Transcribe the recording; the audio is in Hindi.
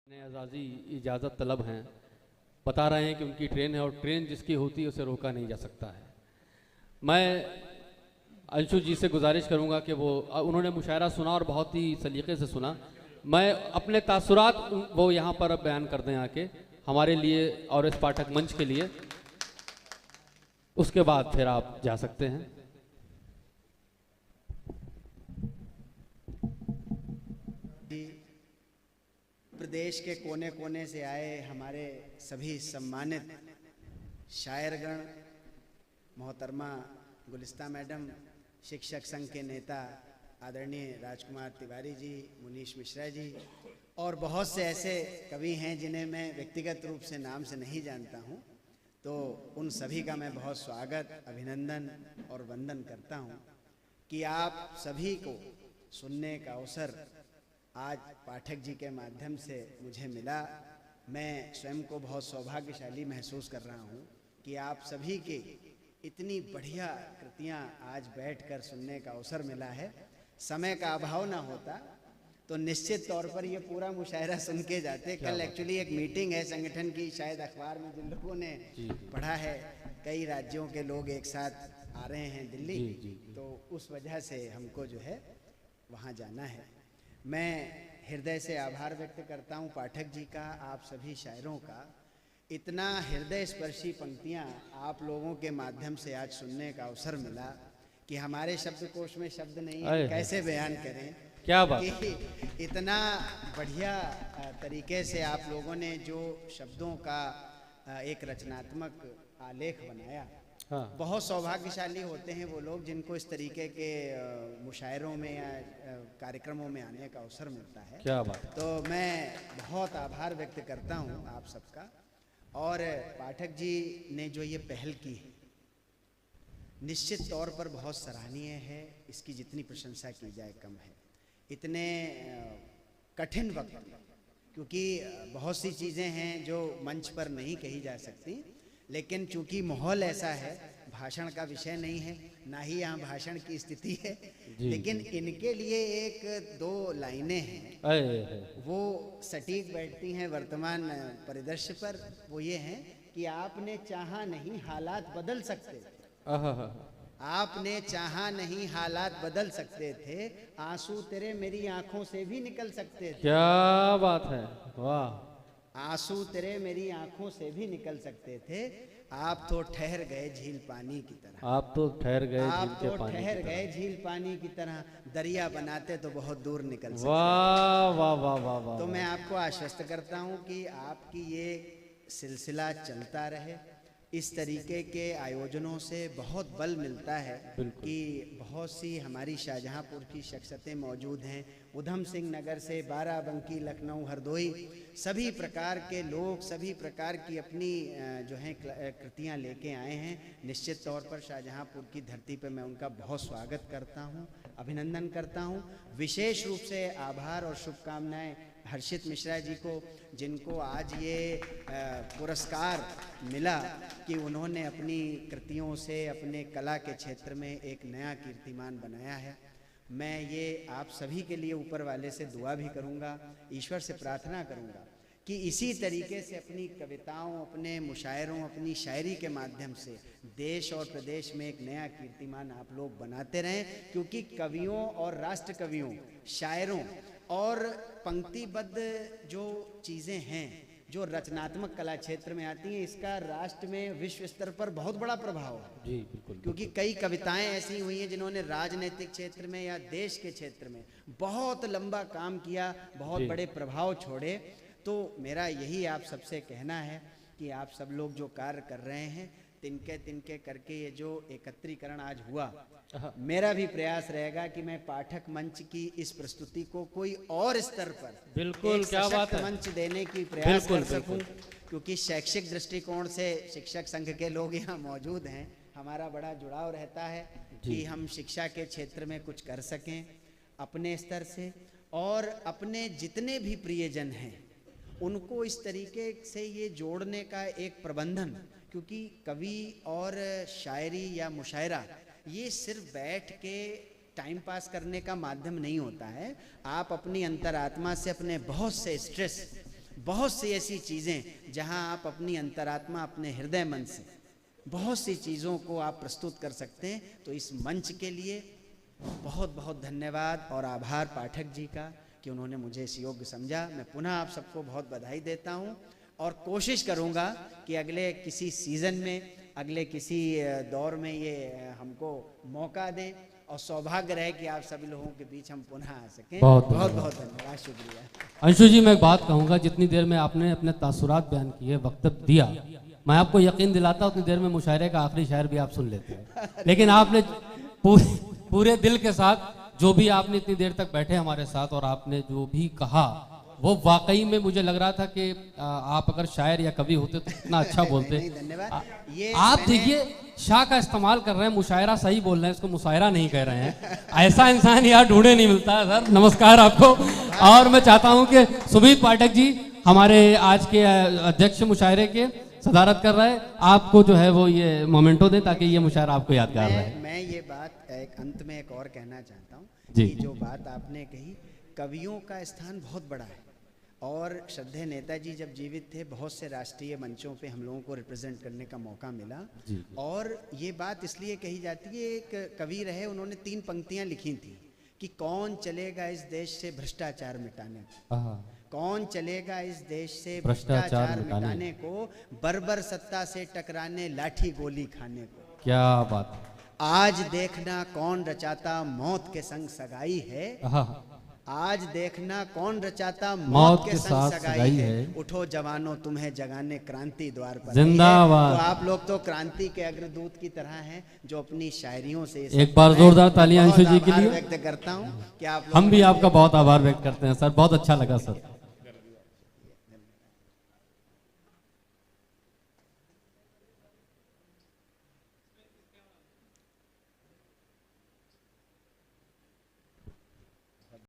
एजाज़ी इजाज़त तलब हैं, बता रहे हैं कि उनकी ट्रेन है और ट्रेन जिसकी होती है उसे रोका नहीं जा सकता है। मैं अंशु जी से गुजारिश करूंगा कि उन्होंने मुशायरा सुना और बहुत ही सलीके से सुना। मैं अपने तासुरात वो यहाँ पर अब बयान कर दें आके हमारे लिए और इस पाठक मंच के लिए, उसके बाद फिर आप जा सकते हैं। प्रदेश के कोने कोने से आए हमारे सभी सम्मानित शायरगण, मोहतरमा गुलिस्ता मैडम, शिक्षक संघ के नेता आदरणीय राजकुमार तिवारी जी, मुनीश मिश्रा जी और बहुत से ऐसे कवि हैं जिन्हें मैं व्यक्तिगत रूप से नाम से नहीं जानता हूं, तो उन सभी का मैं बहुत स्वागत, अभिनंदन और वंदन करता हूं कि आप सभी को सुनने का अवसर आज पाठक जी के माध्यम से मुझे मिला। मैं स्वयं को बहुत सौभाग्यशाली महसूस कर रहा हूँ कि आप सभी की इतनी बढ़िया कृतियाँ आज बैठकर सुनने का अवसर मिला है। समय का अभाव ना होता तो निश्चित तौर पर ये पूरा मुशायरा सुन के जाते। कल एक्चुअली एक मीटिंग है संगठन की, शायद अखबार में जिन लोगों ने पढ़ा है, कई राज्यों के लोग एक साथ आ रहे हैं दिल्ली, तो उस वजह से हमको जो है वहाँ जाना है। मैं हृदय से आभार व्यक्त करता हूँ पाठक जी का, आप सभी शायरों का। इतना हृदय स्पर्शी पंक्तियाँ आप लोगों के माध्यम से आज सुनने का अवसर मिला कि हमारे शब्दकोश में शब्द नहीं है, कैसे बयान करें। क्या बात, कि इतना बढ़िया तरीके से आप लोगों ने जो शब्दों का एक रचनात्मक आलेख बनाया। हाँ। बहुत सौभाग्यशाली होते हैं वो लोग जिनको इस तरीके के मुशायरों में या कार्यक्रमों में आने का अवसर मिलता है। क्या बात। तो मैं बहुत आभार व्यक्त करता हूं आप सबका। और पाठक जी ने जो ये पहल की है निश्चित तौर पर बहुत सराहनीय है, इसकी जितनी प्रशंसा की जाए कम है। इतने कठिन वक्त, क्योंकि बहुत सी चीज़ें हैं जो मंच पर नहीं कही जा सकती, लेकिन चूंकि माहौल ऐसा है, भाषण का विषय नहीं है, ना ही यहाँ भाषण की स्थिति है, लेकिन इनके लिए एक दो लाइनें हैं वो सटीक बैठती हैं वर्तमान परिदृश्य पर। वो ये हैं कि आपने चाहा नहीं हालात बदल सकते थे, आपने चाहा नहीं हालात बदल सकते थे, आंसू तेरे मेरी आंखों से भी निकल सकते थे। क्या बात है, वाह। आंसू तेरे मेरी आंखों से भी निकल सकते थे, आप तो ठहर गए झील पानी की तरह, आप तो ठहर गए, आप तो ठहर गए झील पानी की तरह, दरिया बनाते तो बहुत दूर निकल सकते। वाह वाह वाह वाह वाह। तो मैं आपको आश्वस्त करता हूं कि आपकी ये सिलसिला चलता रहे। इस तरीके के आयोजनों से बहुत बल मिलता है कि बहुत सी हमारी शाहजहांपुर की शख्सियतें मौजूद हैं, उधम सिंह नगर से बाराबंकी, लखनऊ, हरदोई, सभी प्रकार के लोग सभी प्रकार की अपनी जो है कृतियां लेके आए हैं। निश्चित तौर पर शाहजहांपुर की धरती पर मैं उनका बहुत स्वागत करता हूं, अभिनंदन करता हूं। विशेष रूप से आभार और शुभकामनाएं हर्षित मिश्रा जी को, जिनको आज ये पुरस्कार मिला कि उन्होंने अपनी कृतियों से अपने कला के क्षेत्र में एक नया कीर्तिमान बनाया है। मैं ये आप सभी के लिए ऊपर वाले से दुआ भी करूँगा, ईश्वर से प्रार्थना करूँगा कि इसी तरीके से अपनी कविताओं, अपने मुशायरों, अपनी शायरी के माध्यम से देश और प्रदेश में एक नया कीर्तिमान आप लोग बनाते रहें। क्योंकि कवियों और राष्ट्र कवियों, शायरों और पंक्तिबद्ध जो चीज़ें हैं जो रचनात्मक कला क्षेत्र में आती हैं, इसका राष्ट्र में विश्व स्तर पर बहुत बड़ा प्रभाव है। जी बिल्कुल। क्योंकि कई कविताएं ऐसी हुई हैं जिन्होंने राजनीतिक क्षेत्र में या देश के क्षेत्र में बहुत लंबा काम किया, बहुत बड़े प्रभाव छोड़े। तो मेरा यही आप सबसे कहना है कि आप सब लोग जो कार्य कर रहे हैं, तिनके तिनके करके ये जो एकत्रीकरण आज हुआ, मेरा भी प्रयास रहेगा कि मैं पाठक मंच की इस प्रस्तुति को कोई और स्तर पर बिल्कुल क्या बात है मंच देने की प्रयास कर सकूं। क्योंकि शैक्षिक दृष्टिकोण से शिक्षक संघ के लोग यहाँ मौजूद हैं, हमारा बड़ा जुड़ाव रहता है कि हम शिक्षा के क्षेत्र में कुछ कर सकें अपने स्तर से, और अपने जितने भी प्रियजन हैं उनको इस तरीके से ये जोड़ने का एक प्रबंधन। क्योंकि कवि और शायरी या मुशायरा ये सिर्फ बैठ के टाइम पास करने का माध्यम नहीं होता है। आप अपनी अंतरात्मा से अपने बहुत से स्ट्रेस, बहुत सी ऐसी चीज़ें जहां आप अपनी अंतरात्मा, अपने हृदय मन से बहुत सी चीज़ों को आप प्रस्तुत कर सकते हैं। तो इस मंच के लिए बहुत बहुत धन्यवाद और आभार पाठक जी का कि उन्होंने मुझे इस योग्य समझा। मैं पुनः आप सबको बहुत बधाई देता हूं और कोशिश करूंगा कि अगले किसी सीज़न में, अगले किसी दौर में ये हमको मौका दें और सौभाग्य रहे कि आप सभी लोगों के बीच हम पुनः आ सकें। बहुत बहुत बहुत धन्यवाद, शुक्रिया। अंशु जी, मैं एक बात कहूँगा, जितनी देर में आपने अपने तासुरात बयान किए, वक्तव्य दिया, मैं आपको यकीन दिलाता उतनी देर में मुशायरे का आखिरी शायर भी आप सुन लेते हैं। लेकिन आपने पूरे दिल के साथ जो भी आपने इतनी देर तक बैठे हमारे साथ और आपने जो भी कहा, वो वाकई में मुझे लग रहा था कि आप अगर शायर या कवि होते तो इतना अच्छा बोलते। नहीं, धन्यवाद। ये आप देखिए शाह का इस्तेमाल कर रहे हैं, मुशायरा सही बोल रहे हैं, इसको मुशायरा नहीं कह रहे हैं। ऐसा इंसान यार ढूंढे नहीं मिलता है। सर नमस्कार आपको। और मैं चाहता हूं कि सुबीर पाठक जी हमारे आज के अध्यक्ष मुशायरे के सदारत कर रहे हैं, आपको जो है वो ये मोमेंटो दें ताकि ये मुशायरा आपको यादगार रहे। मैं ये बात एक अंत में एक और कहना चाहता हूँ जी। कि जो बात आपने कही, कवियों का स्थान बहुत बड़ा है और श्रद्धेय नेताजी जब जीवित थे बहुत से राष्ट्रीय मंचों पे हम लोगों को रिप्रेजेंट करने का मौका मिला। जी। और ये बात इसलिए कही जाती है, एक कवि रहे, उन्होंने 3 पंक्तियां लिखी थी कि कौन चलेगा इस देश से भ्रष्टाचार मिटाने को, कौन चलेगा इस देश से भ्रष्टाचार मिटाने को, बर्बर सत्ता से टकराने, लाठी गोली खाने को। क्या बात। आज देखना कौन रचाता मौत के संग सगाई है, आज देखना कौन रचाता मौत के संग सगाई है। उठो जवानों तुम्हें जगाने क्रांति द्वार पर जिंदाबाद। तो आप लोग तो क्रांति के अग्रदूत की तरह हैं जो अपनी शायरियों से एक बार जोरदार तालियां अंशु जी के लिए व्यक्त करता हूं कि आप हम भी आपका बहुत आभार व्यक्त करते हैं सर, बहुत अच्छा लगा सर।